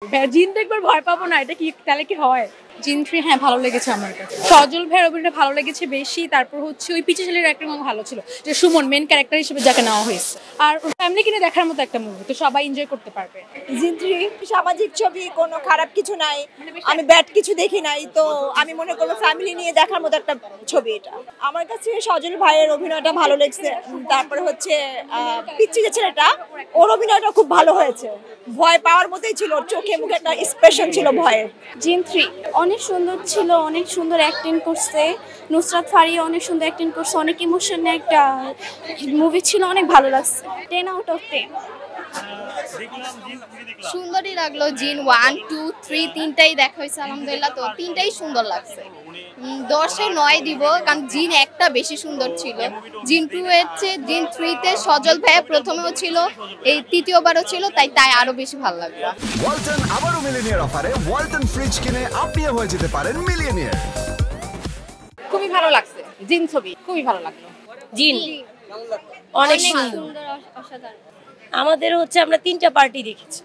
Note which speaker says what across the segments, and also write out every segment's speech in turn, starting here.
Speaker 1: জিন দেখবার ভয় পাবো না, এটা কি তাহলে কি হয়?
Speaker 2: জিন 3 হ্যাঁ ভালো লেগেছে আমার কাছে। সজল ভাইয়ের অভিনয়টা ভালো লেগেছে বেশি। তারপর হচ্ছে ওই পিচে ছেলের অ্যাক্টিং ভালো ছিল, যে সুমন মেন ক্যারেক্টার হিসেবে যাকে নেওয়া হয়েছে। আর ফ্যামিলি কিনে দেখার মতো একটা মুভি, তো সবাই এনজয় করতে পারবে।
Speaker 3: জিন 3 সামাজিক ছবি, কোনো খারাপ কিছু নাই, আমি ব্যাড কিছু দেখি নাই, তো আমি মনে করবো ফ্যামিলি নিয়ে দেখার মতো একটা ছবি এটা। আমার কাছে সজল ভাইয়ের অভিনয়টা ভালো লেগেছে। তারপরে হচ্ছে পিচ্চি যে ছেলেটা, ওর অভিনয়টা খুব ভালো হয়েছে। ভয় পাওয়ার মতোই ছিল, ওর চোখে মুখে একটা এক্সপ্রেশন ছিল ভয়ের।
Speaker 4: জিন 3 অনেক সুন্দর ছিল, অনেক সুন্দর অ্যাক্টিং করছে নুসরাত ফারিয়া, অনেক সুন্দর অ্যাক্টিং করছে, অনেক ইমোশনাল একটা মুভি ছিল, অনেক ভালো লাগছে। 10 আউট অফ 10।
Speaker 5: সুন্দরই লাগলো। জিন 1, 2, 3 তিনটাই দেখা হয়েছে আলহামদুলিল্লাহ, তো তিনটাই সুন্দর লাগছে। 10-এ 9 দিব, কারণ জিন একটা বেশি সুন্দর ছিল। জিন 2 এর চেয়ে জিন 3-তে সজল ভাইয়া প্রথমেও ছিল, এই তৃতীয়বারও ছিল, তাই আরো বেশি ভালো লাগলো।
Speaker 6: ওয়ালটন আবারো মিলিয়নিয়ার অফারে ওয়ালটন ফ্রিজ কিনে আপনিও হয়ে যেতে পারেন মিলিয়নিয়ার।
Speaker 2: খুবই ভালো লাগছে জিন ছবি, খুবই ভালো লাগলো।
Speaker 1: জিন অনেক সুন্দর,
Speaker 4: অসাধারণ।
Speaker 1: আমাদের হচ্ছে আমরা 3টা পার্টি দেখেছি,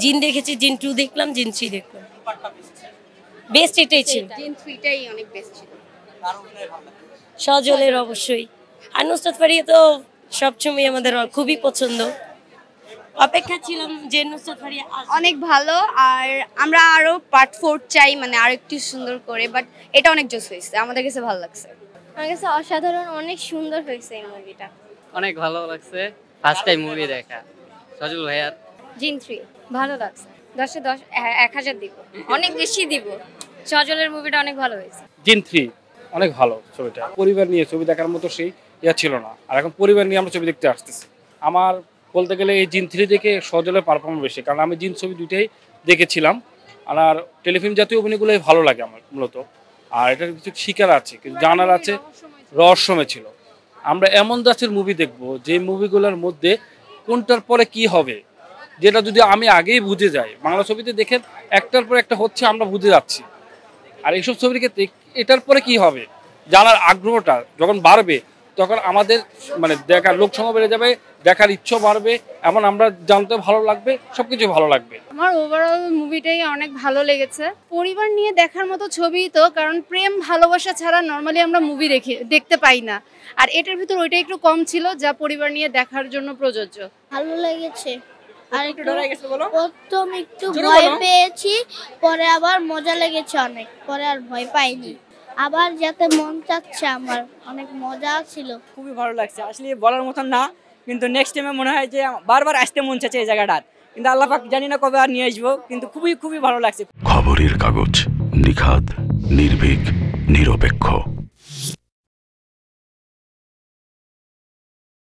Speaker 1: জিন দেখেছি, জিন 2 দেখলাম, জিন 3 দেখলাম। বেস্ট এটাই ছিল,
Speaker 5: জিন 3টাই অনেক বেস্ট ছিল।
Speaker 1: সজলের অবশ্যই। আর নুসরাত ফারিয়া তো সবসময় আমাদের খুবই পছন্দ, অপেক্ষা ছিলাম যে নুসরাত ফারিয়া
Speaker 4: অনেক ভালো। আর আমরা আরো পার্ট 4 চাই, মানে আরো একটু সুন্দর করে, বাট এটা অনেক জোস হয়েছে, আমাদের কাছে ভালো লাগছে।
Speaker 7: আমার কাছে অসাধারণ, অনেক সুন্দর হয়েছে এই মুভিটা।
Speaker 8: অনেক ভালো লাগছে, ফার্স্ট টাইম মুভি দেখা সজল ভাইয়ার।
Speaker 7: জিন 3 ভালো লাগছে, 10-এ 10, 1000 দিব, অনেক বেশি দিব। সজলের মুভিটা অনেক ভালো হয়েছে।
Speaker 9: জিন 3 অনেক ভালো ছবিটা, পরিবার নিয়ে ছবি দেখার মতো সেই ছিল না, আর এখন পরিবার নিয়ে আমরা ছবি দেখতে আসতেছি। আমার বলতে গেলে এই জিন 3 দেখে সজলের পারফরমেন্স বেশি, কারণ আমি জিন ছবি দুইটাই দেখেছিলাম। আর টেলিফিল্ম জাতীয় অভিনয়গুলোই ভালো লাগে আমার মূলত। আর এটার কিছু শিকার আছে, কিছু জানার আছে, রহস্যময় ছিল। আমরা এমন দাসের মুভি দেখবো যে মুভিগুলোর মধ্যে কোনটার পরে কি হবে, যেটা যদি আমি আগেই বুঝে যাই। বাংলা ছবিতে দেখেন একটার পর একটা হচ্ছে, আমরা বুঝে যাচ্ছি। আর এইসব ছবির ক্ষেত্রে এটার পরে কি হবে জানার আগ্রহটা যখন বাড়বে, তখন আমাদের মানে দেখার লোকসংখ্যা বেড়ে যাবে, দেখার ইচ্ছা বাড়বে, এমন আমরা জানতে ভালো লাগবে, সবকিছু ভালো লাগবে।
Speaker 2: আমার ওভারঅল মুভিটাই অনেক ভালো লেগেছে। পরিবার নিয়ে দেখার মতো ছবি তো, কারণ প্রেম ভালোবাসা ছাড়া নর্মালি আমরা মুভি দেখতে পাই না। আর এটার ভিতর ওইটা একটু কম ছিল, যা পরিবার নিয়ে দেখার জন্য প্রযোজ্য।
Speaker 7: ভালো লেগেছে। আর একটু
Speaker 3: ডরাই গেছে বলো?
Speaker 7: প্রথম একটু ভয় পেয়েছি, পরে আবার মজা লেগেছে অনেক, পরে আর ভয় পাইনি। আবার যাতে মন চাচ্ছে আমার, অনেক মজা ছিল।
Speaker 10: খুবই ভালো লাগছে, আসলে বলার মতন না, কিন্তু নেক্সট টাইমে মনে হয় যে বারবার আসতে মন চাচ্ছে এই জায়গাটার, কিন্তু আল্লাহ পাক জানি না কবে আর নিয়ে আসবো, কিন্তু খুবই খুবই ভালো লাগছে।
Speaker 6: খবরের কাগজ, নিখাত, নির্ভীক, নিরপেক্ষ।